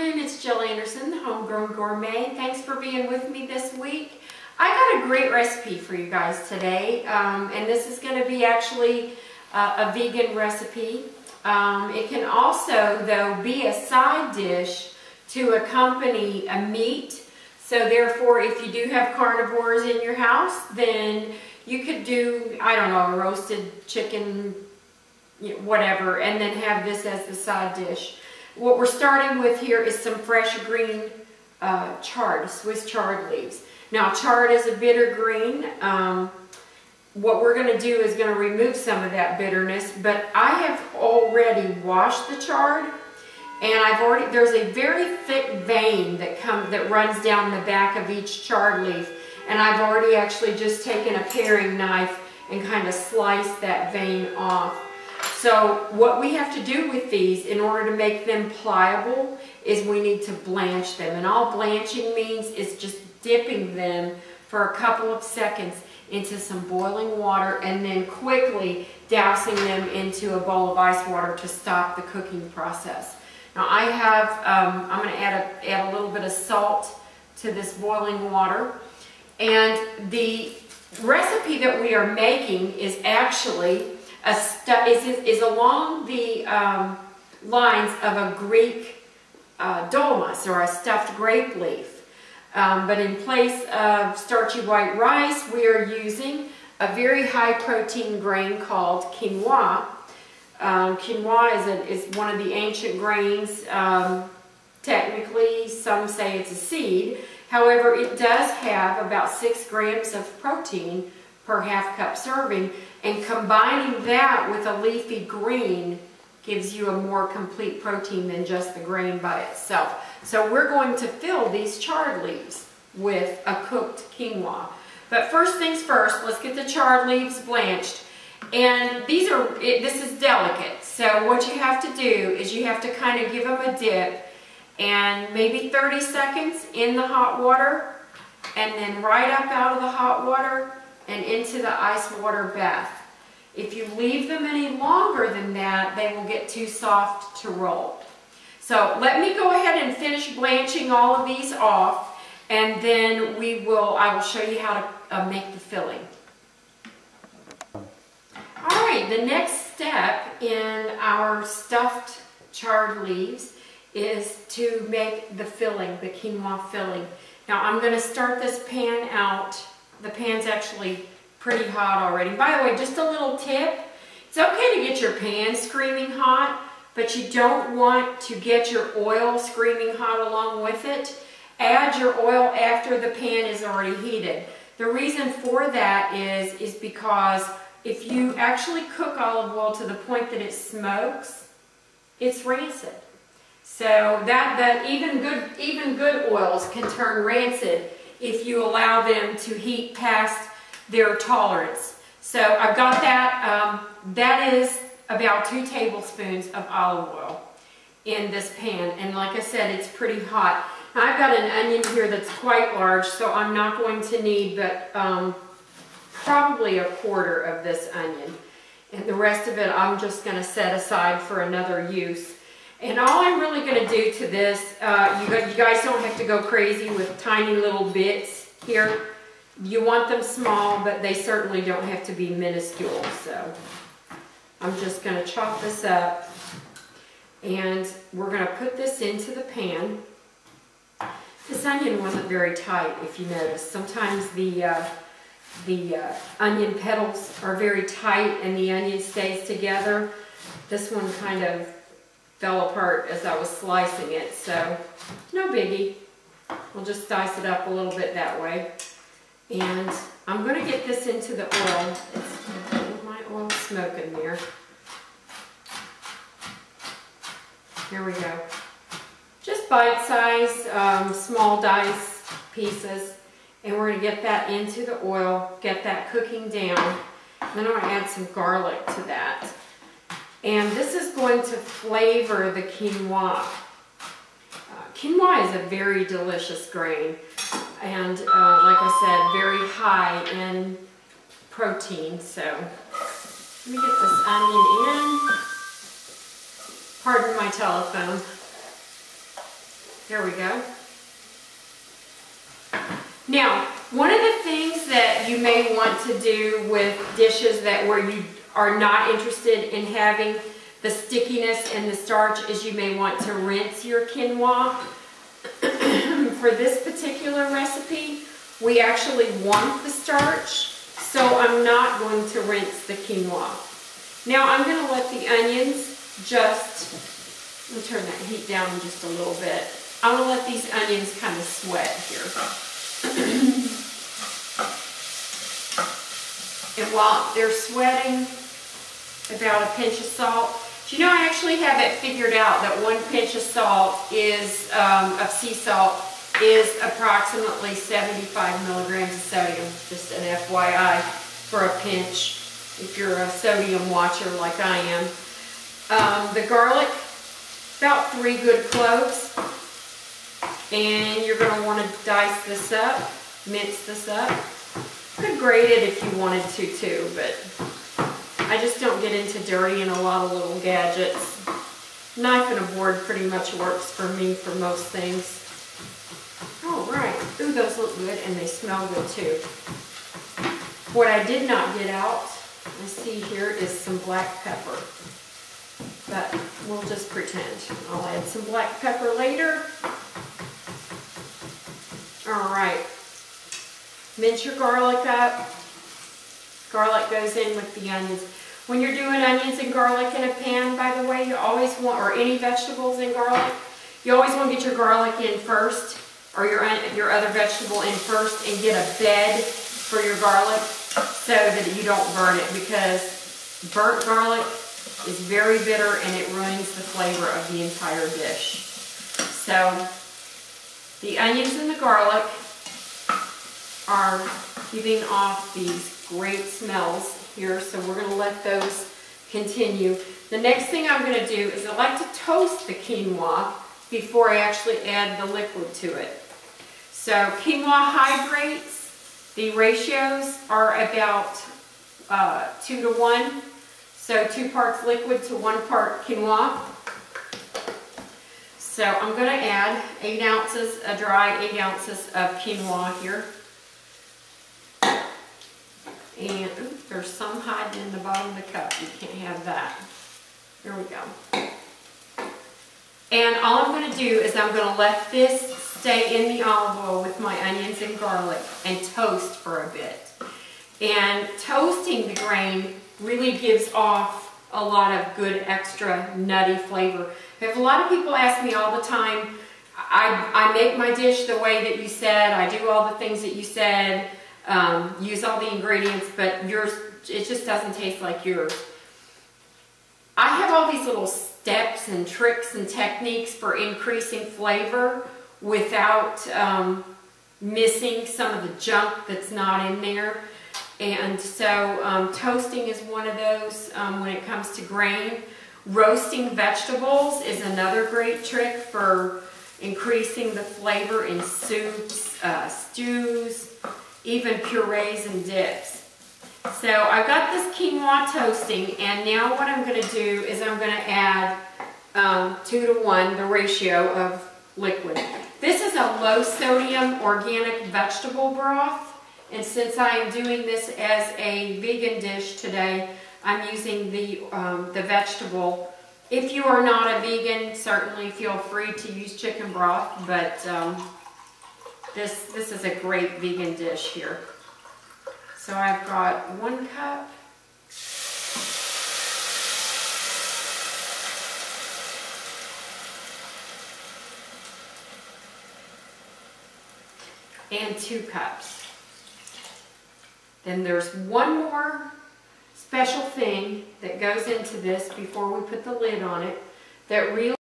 afternoon, it's Jill Anderson, the Homegrown Gourmet. Thanks for being with me this week. I got a great recipe for you guys today, and this is going to be actually a vegan recipe. It can also, though, be a side dish to accompany a meat. So therefore, if you do have carnivores in your house, then you could do, I don't know, a roasted chicken, whatever, and then have this as the side dish. What we're starting with here is some fresh green chard, Swiss chard leaves. Now, chard is a bitter green. What we're going to do is going to remove some of that bitterness, but I have already washed the chard, and there's a very thick vein that runs down the back of each chard leaf, and I've already actually just taken a paring knife and kind of sliced that vein off. So what we have to do with these in order to make them pliable is we need to blanch them. And all blanching means is just dipping them for a couple of seconds into some boiling water and then quickly dousing them into a bowl of ice water to stop the cooking process. Now I have, I'm going to add a little bit of salt to this boiling water. And the recipe that we are making is actually is along the lines of a Greek dolmas, or a stuffed grape leaf. But in place of starchy white rice, we are using a very high protein grain called quinoa. Quinoa is one of the ancient grains. Technically, some say it's a seed. However, it does have about 6 grams of protein per half cup serving, and combining that with a leafy green gives you a more complete protein than just the grain by itself. So we're going to fill these chard leaves with a cooked quinoa. But first things first, let's get the chard leaves blanched. And this is delicate, so what you have to do is you have to kind of give them a dip, and maybe 30 seconds in the hot water, and then right up out of the hot water and into the ice water bath. If you leave them any longer than that, they will get too soft to roll. So let me go ahead and finish blanching all of these off, and then I will show you how to make the filling. All right, the next step in our stuffed chard leaves is to make the filling, the quinoa filling. Now I'm going to start this pan out. The pan's actually pretty hot already. By the way, just a little tip. It's okay to get your pan screaming hot, but you don't want to get your oil screaming hot along with it. Add your oil after the pan is already heated. The reason for that is because if you actually cook olive oil to the point that it smokes, it's rancid. So even good oils can turn rancid if you allow them to heat past their tolerance. So I've got that. That is about 2 tablespoons of olive oil in this pan. And like I said, it's pretty hot. Now I've got an onion here that's quite large, so I'm not going to need but probably a quarter of this onion. And the rest of it I'm just going to set aside for another use. And all I'm really going to do to this, you guys don't have to go crazy with tiny little bits here. You want them small, but they certainly don't have to be minuscule. So I'm just going to chop this up, and we're going to put this into the pan. This onion wasn't very tight, if you notice. Sometimes the onion petals are very tight and the onion stays together. This one kind of fell apart as I was slicing it, so no biggie. We'll just dice it up a little bit that way. And I'm going to get this into the oil. My oil's smoking there. Here we go. Just bite-sized, small dice pieces. And we're going to get that into the oil, get that cooking down. Then I'm going to add some garlic to that. And this is going to flavor the quinoa. Quinoa is a very delicious grain, and like I said, very high in protein. So let me get this onion in. Pardon my telephone. There we go. Now, one of the things that you may want to do with dishes where you are not interested in having the stickiness and the starch is you may want to rinse your quinoa. For this particular recipe, we actually want the starch, so I'm not going to rinse the quinoa. Now I'm going to let the onions just, let me turn that heat down just a little bit. I'm going to let these onions kind of sweat here. And while they're sweating, about a pinch of salt. Do you know, I actually have it figured out that 1 pinch of salt is, of sea salt, is approximately 75 milligrams of sodium. Just an FYI for a pinch, if you're a sodium watcher like I am. The garlic, about 3 good cloves. And you're going to want to dice this up, mince this up. You could grate it if you wanted to too, but I just don't get into dirtying a lot of little gadgets. Knife and a board pretty much works for me for most things. All right. Ooh, those look good and they smell good too. What I did not get out, I see here, is some black pepper. But we'll just pretend. I'll add some black pepper later. All right. Mince your garlic up. Garlic goes in with the onions. When you're doing onions and garlic in a pan, by the way, you always want, or any vegetables in garlic, you always want to get your garlic in first, or your other vegetable in first, and get a bed for your garlic so that you don't burn it, because burnt garlic is very bitter and it ruins the flavor of the entire dish. So the onions and the garlic are giving off these great smells here, so we're going to let those continue. The next thing I'm going to do is I like to toast the quinoa before I actually add the liquid to it. So quinoa hydrates, the ratios are about 2 to 1. So 2 parts liquid to 1 part quinoa. So I'm going to add 8 ounces, a dry 8 ounces of quinoa here. And oops, there's some hiding in the bottom of the cup. You can't have that. There we go. And all I'm going to do is I'm going to let this stay in the olive oil with my onions and garlic and toast for a bit. And toasting the grain really gives off a lot of good extra nutty flavor. I have a lot of people ask me all the time, I make my dish the way that you said, I do all the things that you said, use all the ingredients, but yours, it just doesn't taste like yours. I have all these little steps and tricks and techniques for increasing flavor without missing some of the junk that's not in there. And so toasting is one of those when it comes to grain. Roasting vegetables is another great trick for increasing the flavor in soups, stews, even purees and dips. So I've got this quinoa toasting, and now what I'm going to do is I'm going to add 2 to 1, the ratio of liquid. This is a low sodium organic vegetable broth, and since I am doing this as a vegan dish today, I'm using the vegetable. If you are not a vegan, certainly feel free to use chicken broth, but this is a great vegan dish here. So I've got 1 cup. And 2 cups. Then there's one more special thing that goes into this before we put the lid on it that really